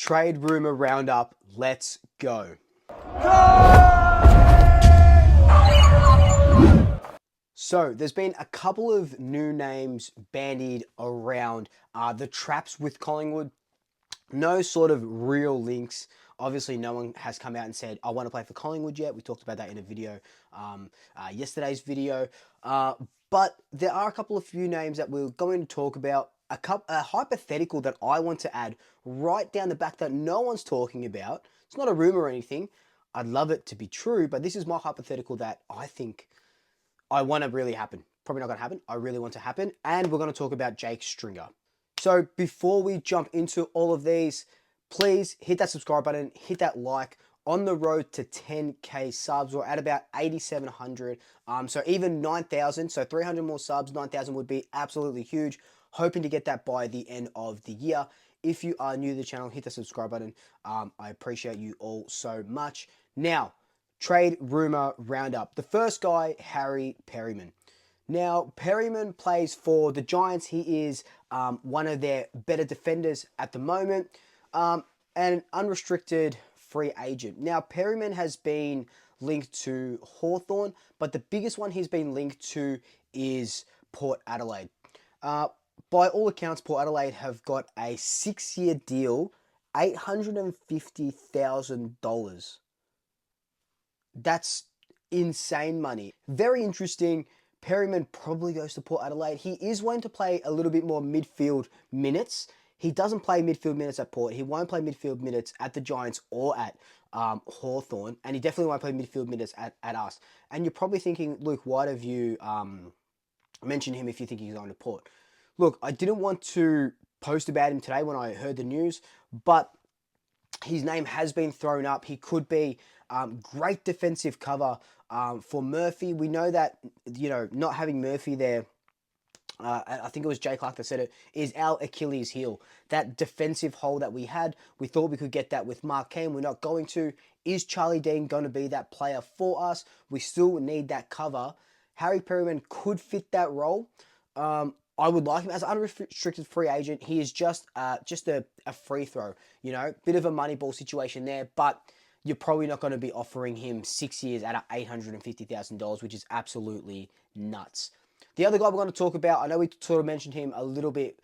Trade rumor roundup. Let's go. So there's been a couple of new names bandied around the traps with Collingwood. No sort of real links. Obviously, no one has come out and said, I want to play for Collingwood yet. We talked about that in a video, yesterday's video. But there are a couple of few names that we're going to talk about. A hypothetical that I want to add right down the back that no one's talking about. It's not a rumor or anything. I'd love it to be true, but this is my hypothetical that I think I want to really happen. Probably not going to happen. I really want to happen. And we're going to talk about Jake Stringer. So before we jump into all of these, please hit that subscribe button, hit that like. On the road to 10K subs, we're at about 8,700. So even 9,000, so 300 more subs, 9,000 would be absolutely huge. Hoping to get that by the end of the year. If you are new to the channel, hit the subscribe button. I appreciate you all so much. Now, trade rumor roundup. The first guy, Harry Perryman. Now, Perryman plays for the Giants. He is one of their better defenders at the moment, and an unrestricted free agent. Now, Perryman has been linked to Hawthorn, but the biggest one he's been linked to is Port Adelaide. By all accounts, Port Adelaide have got a 6-year deal, $850,000. That's insane money. Very interesting. Perryman probably goes to Port Adelaide. He is wanting to play a little bit more midfield minutes. He doesn't play midfield minutes at Port. He won't play midfield minutes at the Giants or at Hawthorn. And he definitely won't play midfield minutes at us. And you're probably thinking, Luke, why have you mentioned him if you think he's going to Port? Look, I didn't want to post about him today when I heard the news, but his name has been thrown up. He could be great defensive cover for Murphy. We know that, not having Murphy there, I think it was Jay Clark that said it, is our Achilles heel. That defensive hole that we had, we thought we could get that with Macrae. We're not going to. Is Charlie Dean going to be that player for us? We still need that cover. Harry Perryman could fit that role. I would like him as an unrestricted free agent. He is just a free throw, bit of a money ball situation there, but you're probably not going to be offering him 6 years at $850,000, which is absolutely nuts. The other guy we're going to talk about, I know we sort of mentioned him a little bit,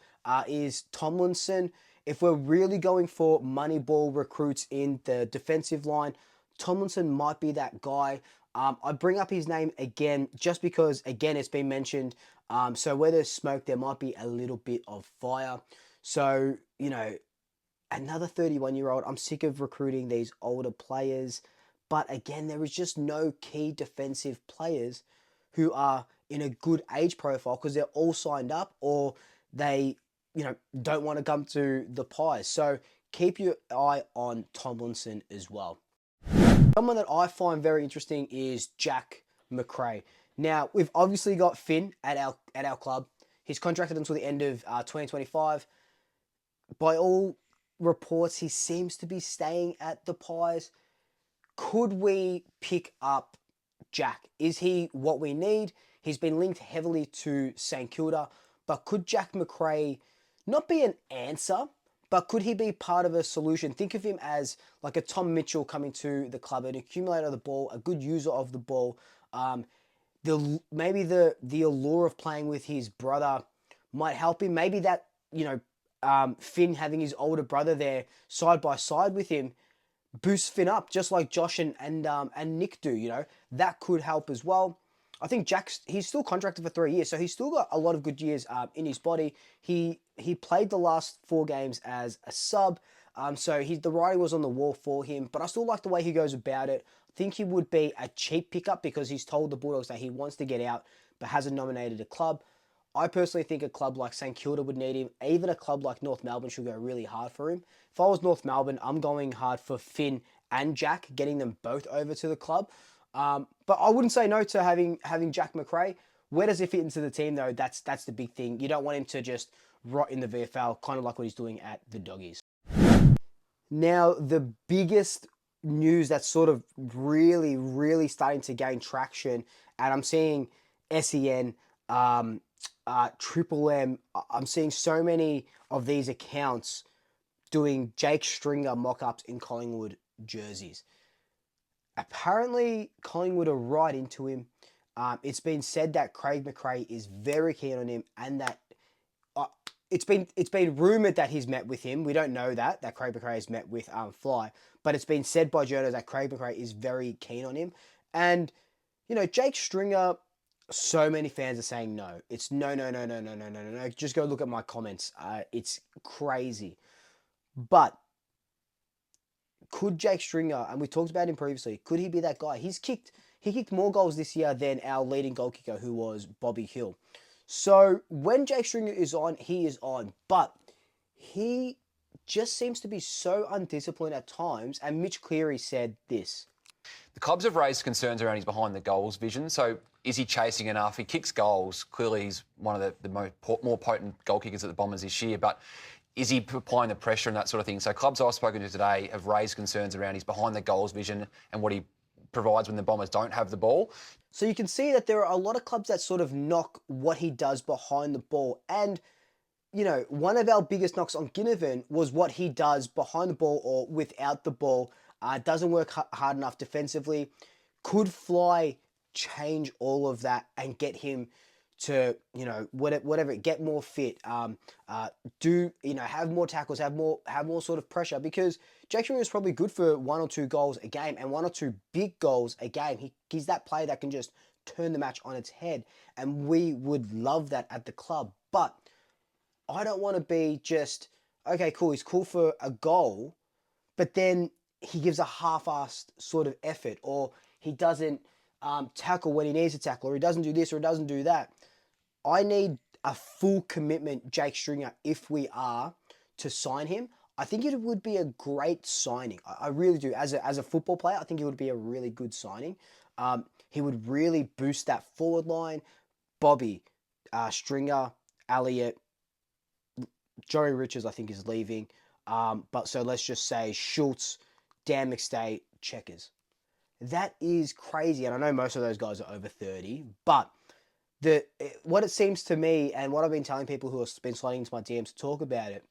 is Tomlinson. If we're really going for money ball recruits in the defensive line, Tomlinson might be that guy. I bring up his name again just because, again, it's been mentioned. So where there's smoke, there might be a little bit of fire. So, another 31-year-old. I'm sick of recruiting these older players. But again, there is just no key defensive players who are in a good age profile because they're all signed up or they, don't want to come to the Pies. So keep your eye on Tomlinson as well. Someone that I find very interesting is Jack Macrae. Now, we've obviously got Finn at our club. He's contracted until the end of 2025. By all reports, he seems to be staying at the Pies. Could we pick up Jack? Is he what we need? He's been linked heavily to St Kilda, but could Jack Macrae not be an answer, but could he be part of a solution? Think of him as like a Tom Mitchell coming to the club, an accumulator of the ball, a good user of the ball. Maybe the allure of playing with his brother might help him. Maybe that, Finn having his older brother there side by side with him boosts Finn up, just like Josh and Nick do. That could help as well. I think he's still contracted for 3 years, so he's still got a lot of good years in his body. He played the last 4 games as a sub, so the writing was on the wall for him, but I still like the way he goes about it. I think he would be a cheap pickup because he's told the Bulldogs that he wants to get out, but hasn't nominated a club. I personally think a club like St Kilda would need him. Even a club like North Melbourne should go really hard for him. If I was North Melbourne, I'm going hard for Finn and Jack, getting them both over to the club. But I wouldn't say no to having Jack Macrae. Where does he fit into the team, though? That's the big thing. You don't want him to just rot in the VFL, kind of like what he's doing at the Doggies. Now, the biggest news that's sort of really, really starting to gain traction, and I'm seeing SEN, Triple M, I'm seeing so many of these accounts doing Jake Stringer mock-ups in Collingwood jerseys. Apparently, Collingwood are right into him. It's been said that Craig Macrae is very keen on him, and that it's been rumoured that he's met with him. We don't know that Craig Macrae has met with Fly, but it's been said by journalists that Craig Macrae is very keen on him. And, you know, Jake Stringer, so many fans are saying no. It's no. Just go look at my comments. It's crazy. But could Jake Stringer, and we talked about him previously, could he be that guy? He kicked more goals this year than our leading goal kicker, who was Bobby Hill. So when Jake Stringer is on, he is on. But he just seems to be so undisciplined at times. And Mitch Cleary said this. The clubs have raised concerns around his behind the goals vision. So is he chasing enough? He kicks goals. Clearly he's one of the more potent goal kickers at the Bombers this year. But is he applying the pressure and that sort of thing? So clubs I've spoken to today have raised concerns around his behind the goals vision and what he provides when the Bombers don't have the ball. So you can see that there are a lot of clubs that sort of knock what he does behind the ball. And, you know, one of our biggest knocks on Ginnivan was what he does behind the ball or without the ball. Doesn't work hard enough defensively. Could Fly change all of that and get him to, you know, whatever, get more fit, do, you know, have more tackles, have more sort of pressure, because Jake Stringer is probably good for 1 or 2 goals a game and 1 or 2 big goals a game. He's that player that can just turn the match on its head, and we would love that at the club. But I don't want to be just, okay, cool, he's cool for a goal, but then he gives a half-assed sort of effort, or he doesn't tackle when he needs to tackle, or he doesn't do this or he doesn't do that. I need a full commitment Jake Stringer if we are to sign him. I think it would be a great signing. I really do. As a football player, I think it would be a really good signing. He would really boost that forward line. Bobby, Stringer, Elliott, Joey Richards, I think, is leaving. But so let's just say Schultz, Dan McStay, Checkers. That is crazy. And I know most of those guys are over 30, but what it seems to me, and what I've been telling people who have been sliding into my DMs to talk about it,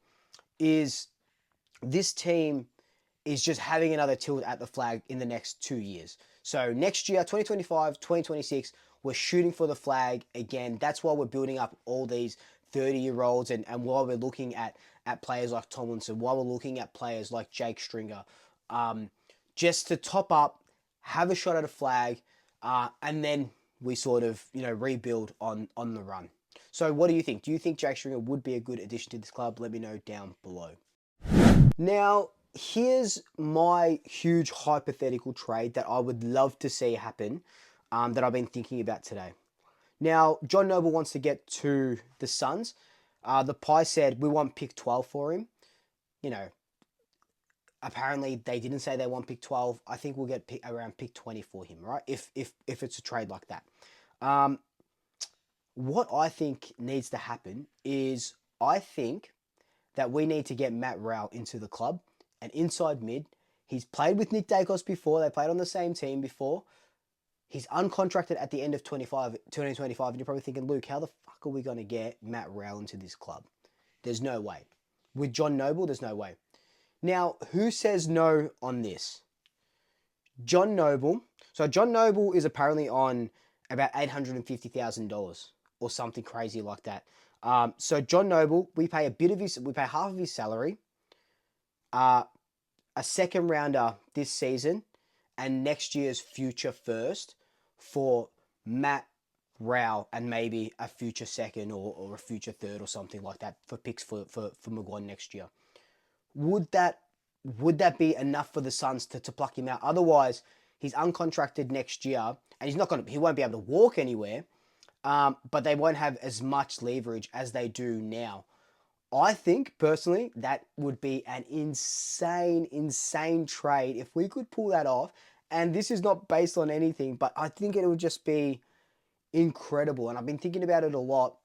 is this team is just having another tilt at the flag in the next 2 years. So next year, 2025, 2026, we're shooting for the flag again. That's why we're building up all these 30-year-olds, and why we're looking at players like Tomlinson, why we're looking at players like Jake Stringer, just to top up, have a shot at a flag, and then we sort of, you know, rebuild on the run. So what do you think? Do you think Jake Stringer would be a good addition to this club? Let me know down below. Now, here's my huge hypothetical trade that I would love to see happen, that I've been thinking about today. Now, John Noble wants to get to the Suns. The Pie said, we want pick 12 for him. You know, apparently they didn't say they want pick 12. I think we'll get around pick 20 for him, right? If it's a trade like that. What I think needs to happen is, I think that we need to get Matt Rowell into the club, an inside mid. He's played with Nick Dacos before. They played on the same team before. He's uncontracted at the end of 2025, and you're probably thinking, Luke, how the fuck are we going to get Matt Rowell into this club? There's no way. With John Noble, there's no way. Now, who says no on this? John Noble. So John Noble is apparently on about $850,000 or something crazy like that. So John Noble, we pay half of his salary, a second rounder this season, and next year's future first for Matt Rowell, and maybe a future second or a future third or something like that for picks for Maguire next year. Would that be enough for the Suns to pluck him out? Otherwise, he's uncontracted next year, and he won't be able to walk anywhere. But they won't have as much leverage as they do now. I think, personally, that would be an insane trade if we could pull that off. And this is not based on anything, but I think it would just be incredible. And I've been thinking about it a lot.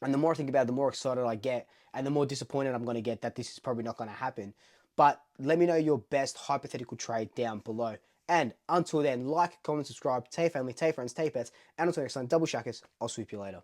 And the more I think about it, the more excited I get, and the more disappointed I'm going to get that this is probably not going to happen. But let me know your best hypothetical trade down below. And until then, like, comment, subscribe, tell your family, tell your friends, tell your pets. And until next time, double shackers. I'll sweep you later.